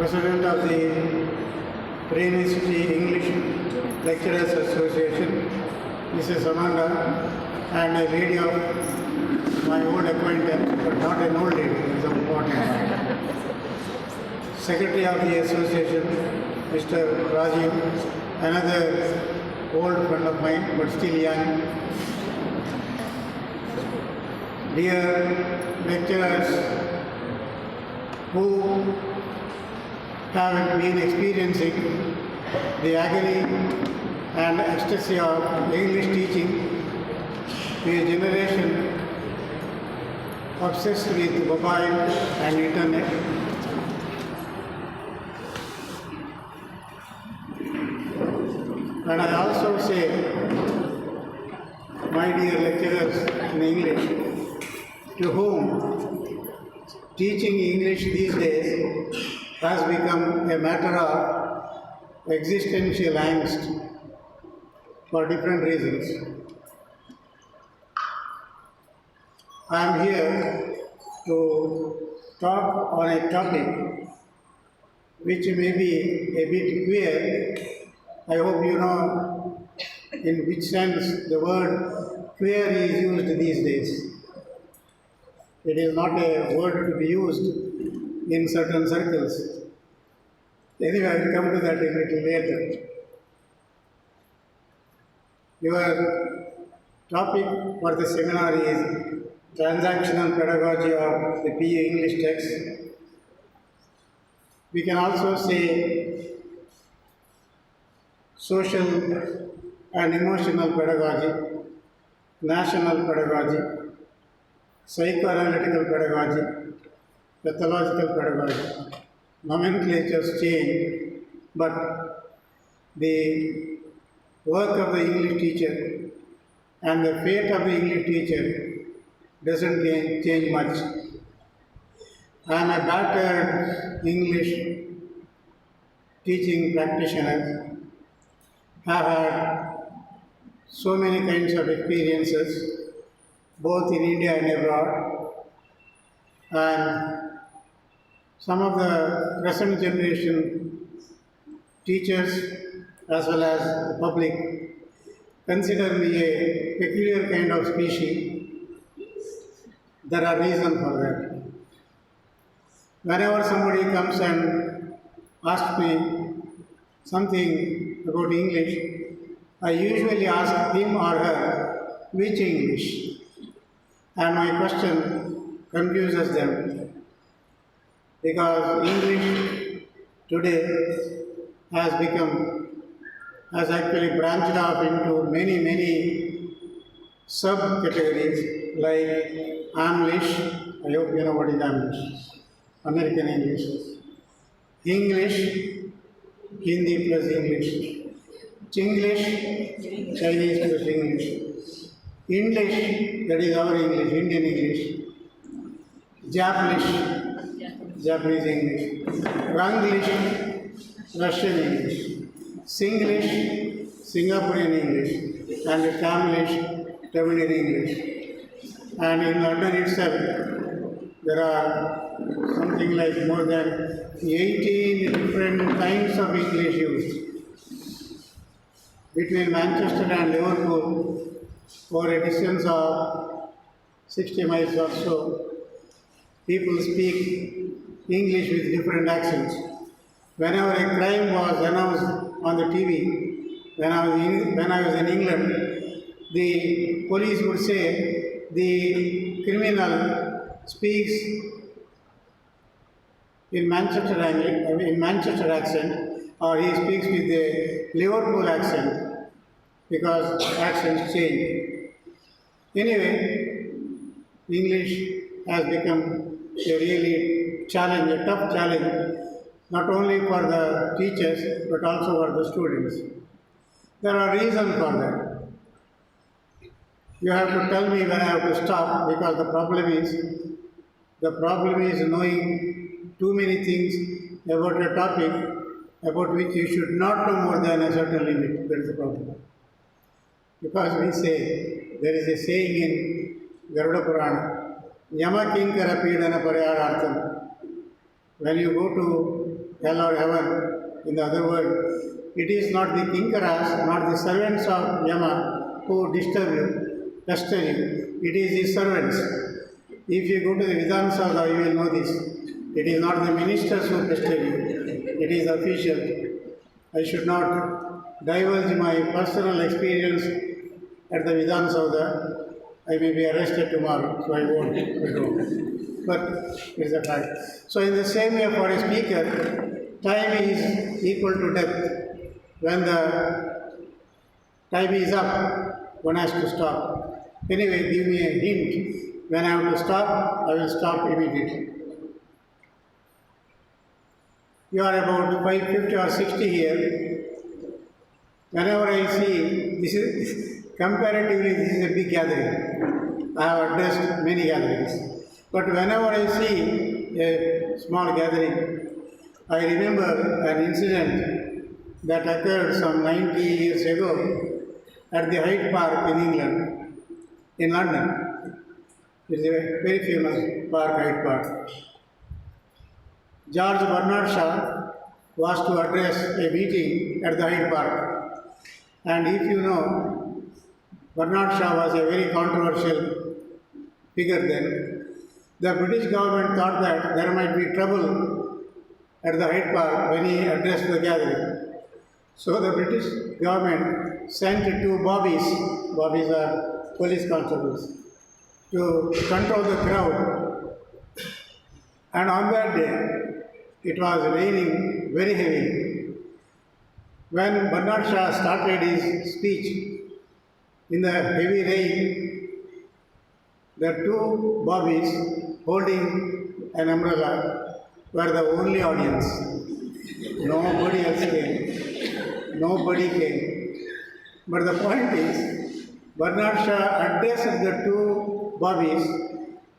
President of the Pre-University English Lecturers Association, Mrs. Amanda, and a lady of my old acquaintance, but not an old lady, it's important. Secretary of the association, Mr. Rajiv, another old friend of mine, but still young. Dear lecturers who have been experiencing the agony and ecstasy of English teaching to a generation obsessed with mobile and internet. And I also say, my dear lecturers in English, to whom teaching English these days has become a matter of existential angst for different reasons. I am here to talk on a topic which may be a bit queer. I hope you know in which sense the word queer is used these days. It is not a word to be used in certain circles. Anyway, I will come to that a little later. Your topic for the seminar is Transactional Pedagogy of the PA English Text. We can also say Social and Emotional Pedagogy, National Pedagogy, Psychoanalytical Pedagogy, Pathological Pedagogy. Nomenclatures change, but the work of the English teacher and the fate of the English teacher doesn't change much. I am a battered English teaching practitioner. Have had so many kinds of experiences, both in India and abroad, and some of the present generation teachers as well as the public consider me a peculiar kind of species. There are reasons for that. Whenever somebody comes and asks me something about English, I usually ask him or her which English, and my question confuses them because English today has actually branched off into many subcategories like Amlish. I hope you know what is Amlish. American English. English, Hindi plus English. Chinglish, Chinese plus English. English, that is our English, Indian English. Japanese, Japanese English. Ranglish, Russian English. Singlish, Singaporean English. And Tamilish, Tamilian English. And in London itself, there are something like more than 18 different kinds of English used. Between Manchester and Liverpool, over a distance of 60 miles or so, people speak English with different accents. Whenever a crime was announced on the TV, when I was in England, the police would say the criminal speaks in Manchester accent, or he speaks with the Liverpool accent, because accents change. Anyway, English has become a really challenge, a tough challenge, not only for the teachers, but also for the students. There are reasons for that. You have to tell me when I have to stop, because the problem is knowing too many things about a topic about which you should not know more than a certain limit. That is the problem. Because we say, there is a saying in Garuda Purana, Yama Kinkara Pidana Parayarartham. When you go to hell or heaven. In the other word, it is not the kinkaras, not the servants of Yama who disturb you, pester you. It is the servants. If you go to the Vidhan Sabha, you will know this. It is not the ministers who pester you. It is official. I should not divulge my personal experience at the Vidhan Sabha. I may be arrested tomorrow, so I won't go. But it is a fact. So in the same way for a speaker, time is equal to death. When the time is up, one has to stop. Anyway, give me a hint. When I have to stop, I will stop immediately. You are about 550 or 60 here. Whenever I see, this is comparatively this is a big gathering. I have addressed many gatherings. But whenever I see a small gathering, I remember an incident that occurred some 90 years ago at the Hyde Park in England, in London. It is a very famous park, Hyde Park. George Bernard Shaw was to address a meeting at the Hyde Park. And if you know, Bernard Shaw was a very controversial figure then. The British government thought that there might be trouble at the Hyde Park when he addressed the gathering. So the British government sent two bobbies are police constables, to control the crowd. And on that day, it was raining very heavily. When Bernard Shaw started his speech, in the heavy rain, the two bobbies holding an umbrella were the only audience. Nobody else came. Nobody came. But the point is, Bernard Shaw addressed the two bobbies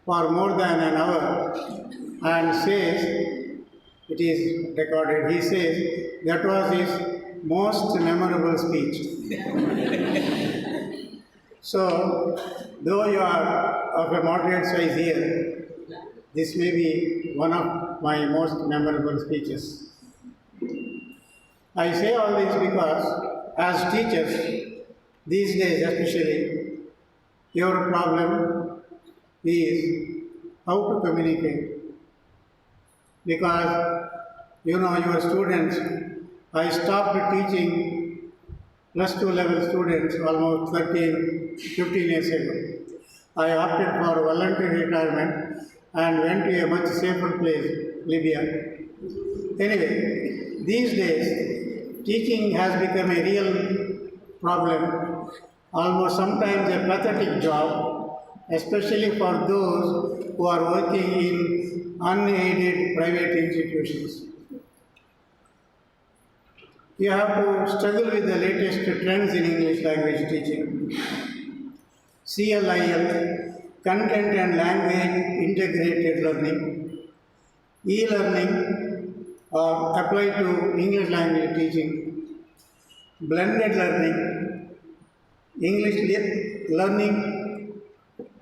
for more than an hour and says, it is recorded, he says, that was his most memorable speech. So, though you are of a moderate size here, this may be one of my most memorable speeches. I say all this because, as teachers, these days especially, your problem is how to communicate. Because, you know, your students, I stopped teaching plus 2 level students almost 15 years ago. I opted for voluntary retirement and went to a much safer place, Libya. Anyway, these days, teaching has become a real problem, almost sometimes a pathetic job, especially for those who are working in unaided private institutions. You have to struggle with the latest trends in English language teaching. CLIL, Content and Language Integrated Learning, e-learning applied to English language teaching, blended learning, English learning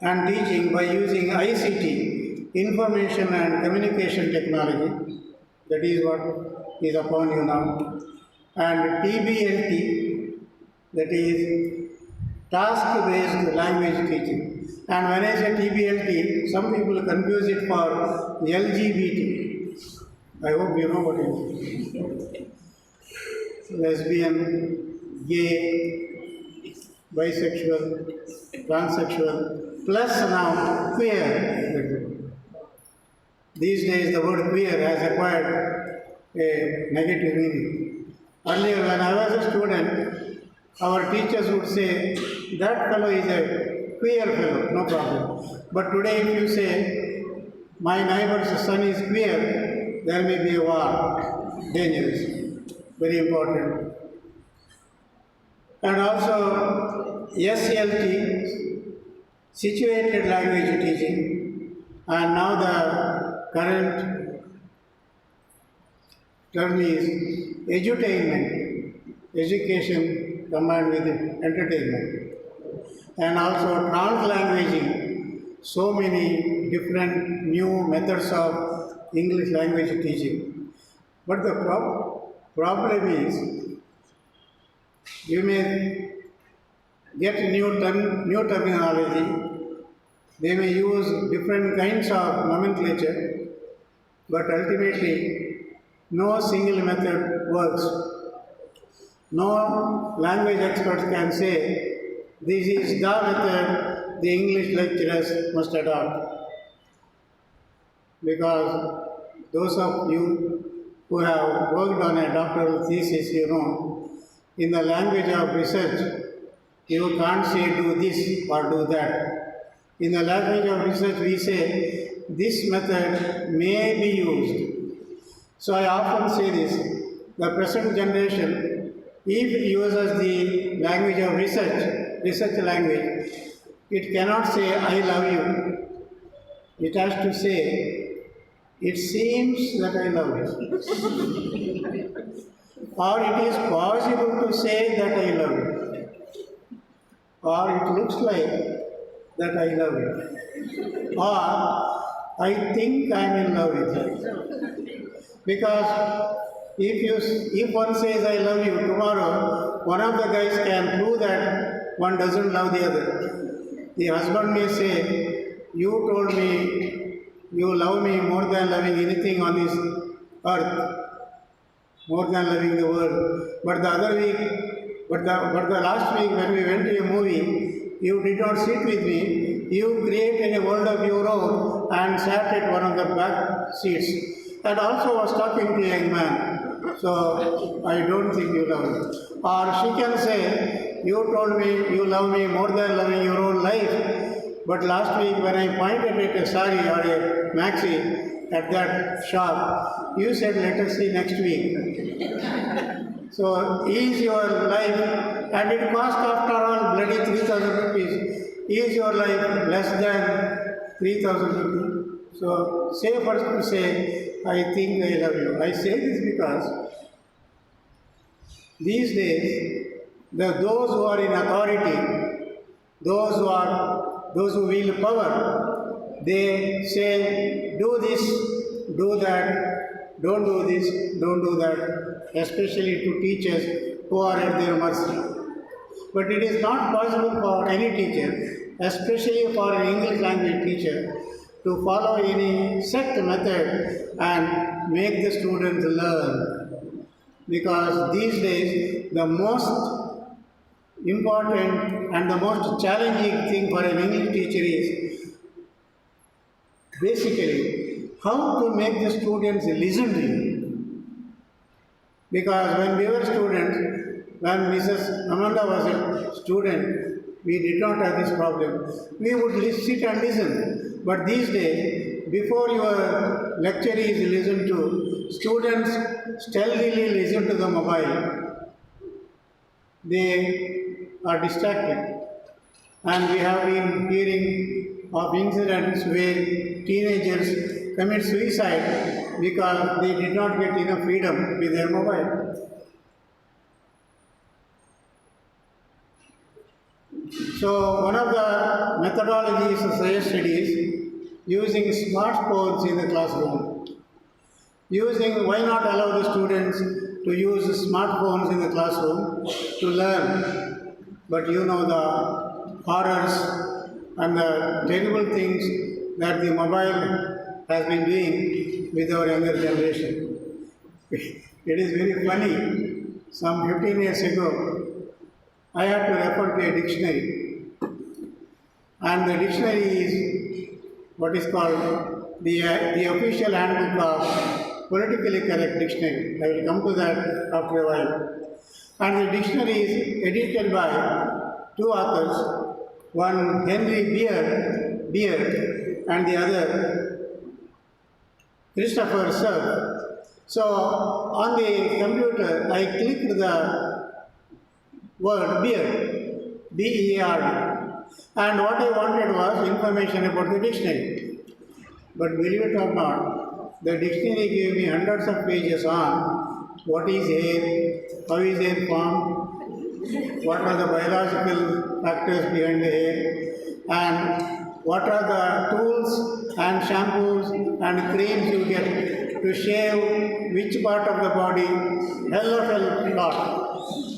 and teaching by using ICT, Information and Communication Technology, that is what is upon you now, and TBLT, that is task-based language teaching. And when I say TBLT, some people confuse it for LGBT. I hope you know what it is. Lesbian, gay, bisexual, transsexual, plus now queer. These days the word queer has acquired a negative meaning. Earlier when I was a student, our teachers would say, that fellow is a queer fellow, no problem. But today if you say, my neighbor's son is queer, there may be a war, dangerous, very important. And also SLT, situated language teaching, and now the current term is edutainment, education combined with entertainment, and also trans-languaging, so many different new methods of English language teaching. But the problem is, you may get new terminology, they may use different kinds of nomenclature, but ultimately no single method works. No language experts can say this is the method the English lecturers must adopt. Because those of you who have worked on a doctoral thesis, you know, in the language of research, you can't say do this or do that. In the language of research, we say this method may be used. So I often say this, the present generation, if it uses the language of research language, it cannot say I love you. It has to say, it seems that I love you. Or it is possible to say that I love you. Or it looks like that I love you. Or I think I am in love with you. Because if one says I love you, tomorrow one of the guys can prove that one doesn't love the other. The husband may say, you told me you love me more than loving anything on this earth, more than loving the world. But the last week when we went to a movie, you did not sit with me. You created a world of your own and sat at one of the back seats. And also was talking to a young man. So I don't think you love me. Or she can say, you told me you love me more than loving your own life. But last week when I pointed at a sari or a maxi at that shop, you said let us see next week. So is your life, and it cost after all bloody 3,000 rupees, is your life less than 3,000 rupees? So say first to say, I think I love you. I say this because these days, those who are in authority, those who wield power, they say, do this, do that, don't do this, don't do that, especially to teachers who are at their mercy. But it is not possible for any teacher, especially for an English language teacher, to follow any set method and make the students learn. Because these days, the most important and the most challenging thing for an English teacher is basically how to make the students listen to you. Because when we were students, when Mrs. Amanda was a student, we did not have this problem. We would sit and listen. But these days, before your lecture is listened to, students stealthily listen to the mobile. They are distracted. And we have been hearing of incidents where teenagers commit suicide because they did not get enough freedom with their mobile. So one of the methodologies suggested is using smartphones in the classroom. Why not allow the students to use smartphones in the classroom to learn? But you know the horrors and the terrible things that the mobile has been doing with our younger generation. It is very funny. Some 15 years ago, I had to refer to a dictionary. And the dictionary is what is called the official handbook of politically correct dictionary. I will come to that after a while. And the dictionary is edited by two authors, one Henry Beard and the other Christopher Sir. So on the computer, I clicked the word beard, B-E-A-R-D. And what I wanted was information about the dictionary. But believe it or not, the dictionary gave me hundreds of pages on what is hair, how is hair formed, what are the biological factors behind the hair, and what are the tools and shampoos and creams you get to shave which part of the body, hell of a lot.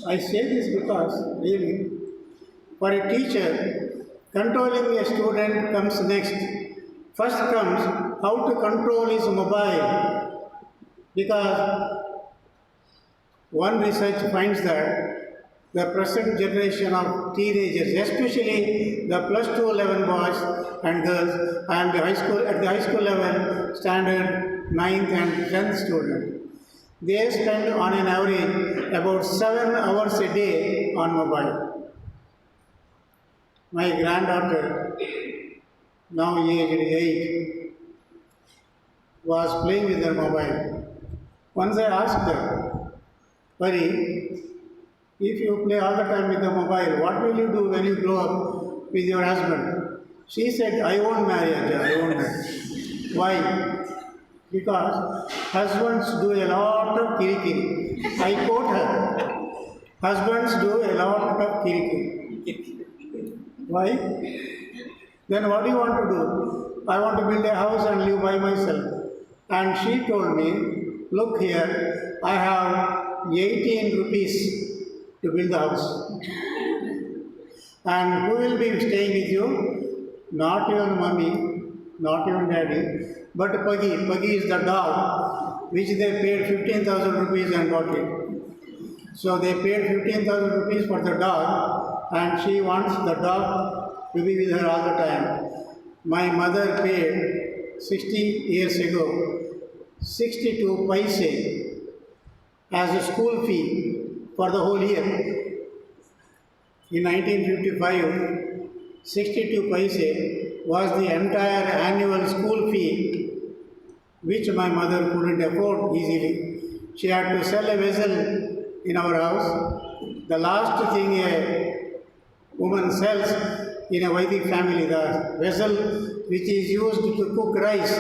I say this because, really, for a teacher, controlling a student comes next. First comes how to control his mobile, because one research finds that the present generation of teenagers, especially the plus 2 level boys and girls, and at the high school level, standard 9th and 10th student, they spend on an average about 7 hours a day on mobile. My granddaughter, now aged 8, was playing with her mobile. Once I asked her, Pari, if you play all the time with the mobile, what will you do when you grow up with your husband? She said, I won't marry Ajay, I won't marry. Why? Because husbands do a lot of kirikiri. I quote her, husbands do a lot of kirikiri. Why? Then what do you want to do? I want to build a house and live by myself. And she told me, look here, I have 18 rupees to build the house. And who will be staying with you? Not your mummy, not your daddy, but Puggy. Puggy is the dog, which they paid 15,000 rupees and got it. So they paid 15,000 rupees for the dog, and she wants the dog to be with her all the time. My mother paid 60 years ago 62 paise as a school fee for the whole year. In 1955, 62 paise was the entire annual school fee, which my mother couldn't afford easily. She had to sell a vessel in our house. The last thing a woman sells in a Vedic family, the vessel which is used to cook rice,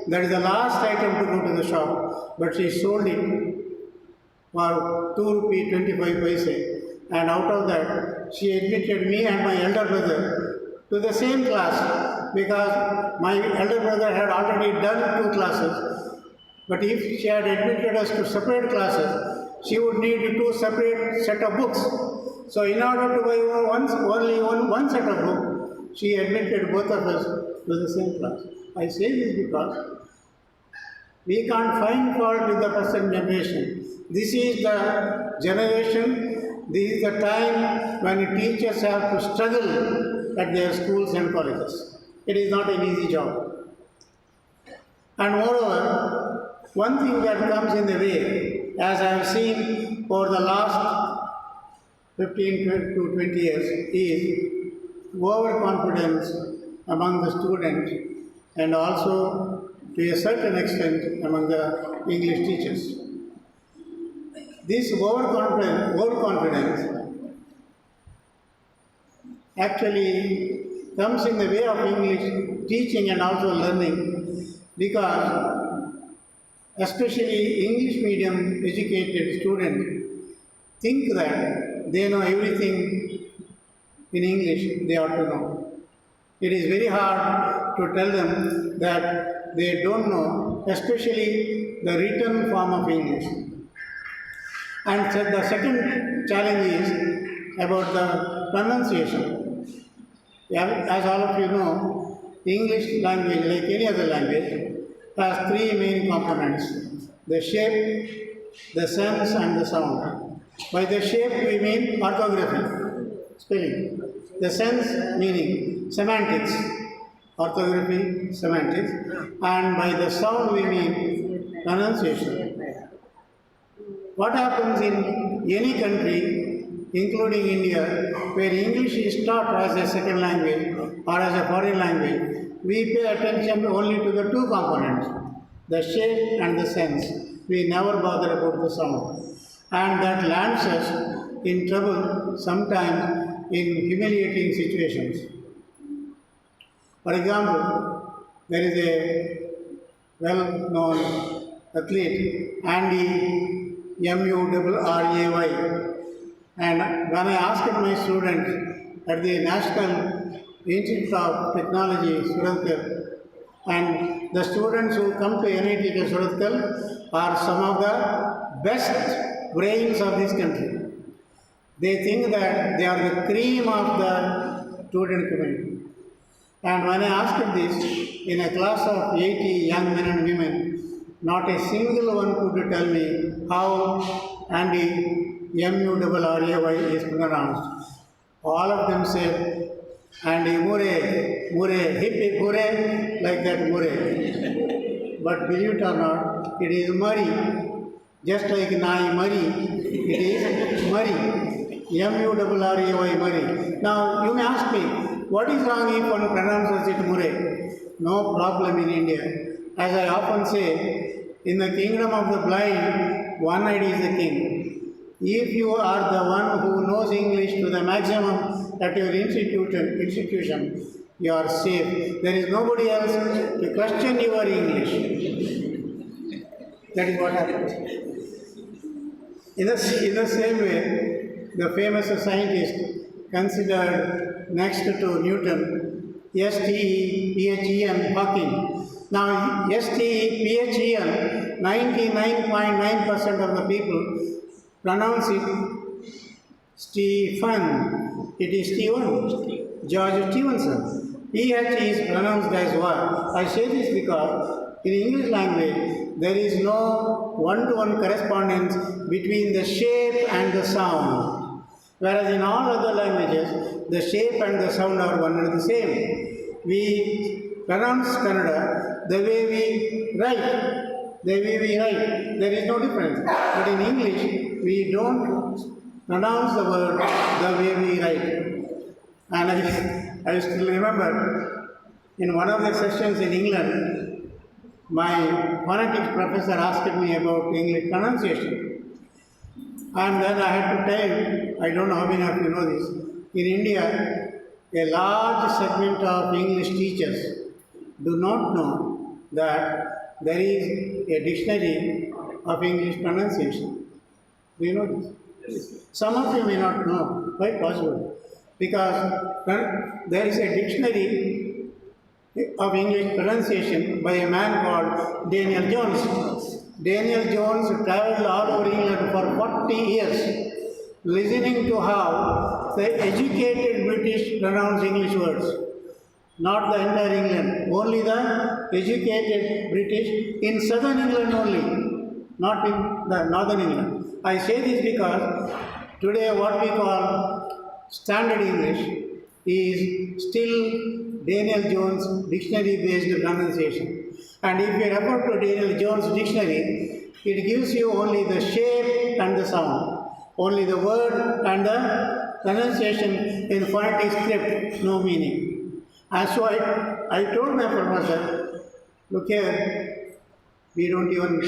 that is the last item to go to the shop. But she sold it for 2 rupee 25 paise, and out of that she admitted me and my elder brother to the same class, because my elder brother had already done 2 classes. But if she had admitted us to separate classes, she would need 2 separate set of books. So in order to buy only one set of books, she admitted both of us to the same class. I say this because we can't find fault with the present generation. This is the generation, this is the time when teachers have to struggle at their schools and colleges. It is not an easy job. And moreover, one thing that comes in the way, as I have seen over the last 15 to 20 years, is overconfidence among the students and also to a certain extent among the English teachers. This overconfidence actually comes in the way of English teaching and also learning, because especially English medium educated students think that they know everything in English they ought to know. It is very hard to tell them that they don't know, especially the written form of English. And the second challenge is about the pronunciation. As all of you know, English language, like any other language, has 3 main components: the shape, the sense, and the sound. By the shape we mean orthography, spelling. The sense meaning semantics, orthography, semantics. And by the sound we mean pronunciation. What happens in any country, including India, where English is taught as a second language or as a foreign language, we pay attention only to the 2 components, the shape and the sense. We never bother about the sound. And that lands us in trouble sometimes in humiliating situations. For example, there is a well-known athlete, Andy Murray, and when I asked my students at the National Institute of Technology, Surat, and the students who come to NIT to Surathkal are some of the best brains of this country. They think that they are the cream of the student community. And when I asked this in a class of 80 young men and women, not a single one could tell me how Andy M-U-R-R-A-Y is pronounced. All of them said, Andy Murray, Murray, hip hip hooray, like that Murray. But believe it or not, it is Murray. Just like Nai Murray, it is Murray. M-U-R-R-A-Y Murray. Now you may ask me, what is wrong if one pronounces it Murray? No problem in India. As I often say, in the kingdom of the blind, one-eyed is the king. If you are the one who knows English to the maximum at your institution, you are safe. There is nobody else to question your English. That is what happens. In the same way, the famous scientist considered next to Newton, S-T-E-P-H-E-N, Hawking. Now, S-T-E-P-H-E-N, 99.9% of the people pronounce it Stephen. It is Stephen. George Stevenson. P-H is pronounced as what? I say this because in English language, there is no one-to-one correspondence between the shape and the sound. Whereas in all other languages, the shape and the sound are one and the same. We pronounce Kannada the way we write. There is no difference. But in English, we don't pronounce the word the way we write. And I still remember in one of the sessions in England, my phonetics professor asked me about English pronunciation. And then I had to tell him, I don't know how many of you know this, in India, a large segment of English teachers do not know that there is a dictionary of English pronunciation. Do you know this? Some of you may not know. Quite possible. Because there is a dictionary of English pronunciation by a man called Daniel Jones. Daniel Jones traveled all over England for 40 years, listening to how the educated British pronounce English words. Not the entire England, only the educated British in southern England only, not in the northern England. I say this because today what we call standard English is still Daniel Jones dictionary-based pronunciation. And if you refer to Daniel Jones dictionary, it gives you only the shape and the sound, only the word and the pronunciation in phonetic script, no meaning. And so I told my professor, look here, we don't even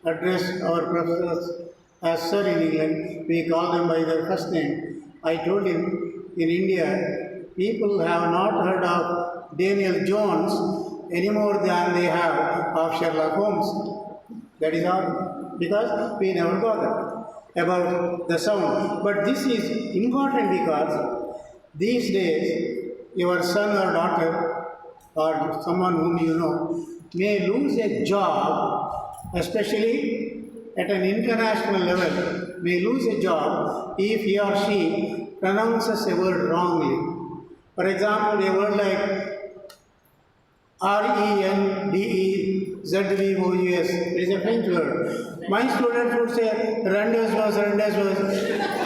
address our professors as sir in England, we call them by their first name. I told him, in India, people have not heard of Daniel Jones any more than they have of Sherlock Holmes. That is all, because we never bother about the sound. But this is important because these days, your son or daughter or someone whom you know may lose a job, especially at an international level, may lose a job if he or she pronounces a word wrongly. For example, a word like Rendezvous, it is a French word. My students would say rendezvous,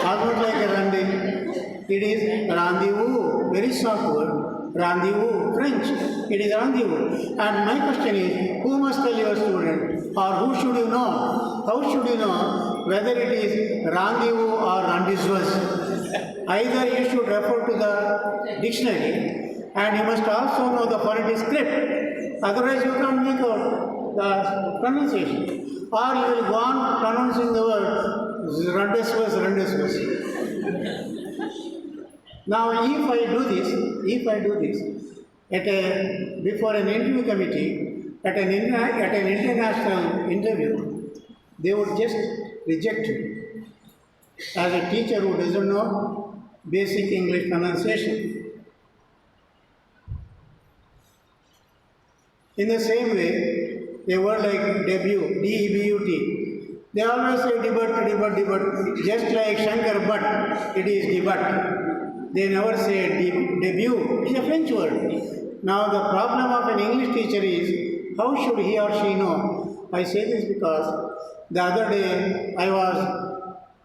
almost like a rendezvous. It is rendezvous, very soft word. Rendezvous, French, it is rendezvous. And my question is, who must tell your student? Or who should you know? How should you know whether it is rendezvous or rendezvous? Either you should refer to the dictionary, and you must also know the phonetic script. Otherwise, you can't make out the pronunciation. Or you will go on pronouncing the word rendezvous. Now, if I do this before an interview committee, at an international interview, they would just reject you as a teacher who doesn't know basic English pronunciation. In the same way, a word like debut, D-E-B-U-T, they always say debut, just like Shankar Bhatt, it is debut. They never say debut, it's a French word. Now the problem of an English teacher is, how should he or she know? I say this because the other day I was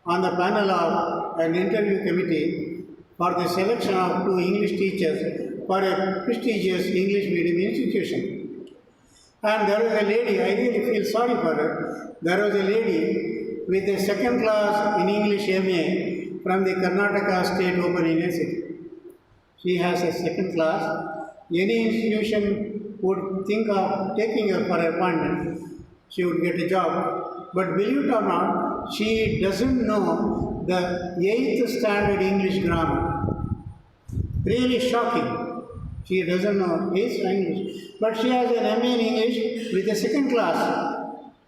on the panel of an interview committee for the selection of 2 English teachers for a prestigious English medium institution. And there was a lady, I really feel sorry for her. There was a lady with a second class in English MA from the Karnataka State Open University. She has a second class. Any institution would think of taking her for appointment. She would get a job. But believe it or not, she doesn't know the 8th standard English grammar. Really shocking. She doesn't know English, but she has an MA in English with a second class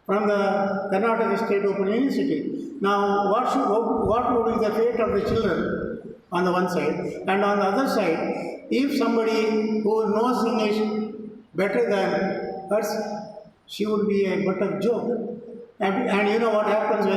from the Karnataka State Open University. Now, what would be the fate of the children on the one side? And on the other side, if somebody who knows English better than us, she would be a butt of joke. And you know what happens when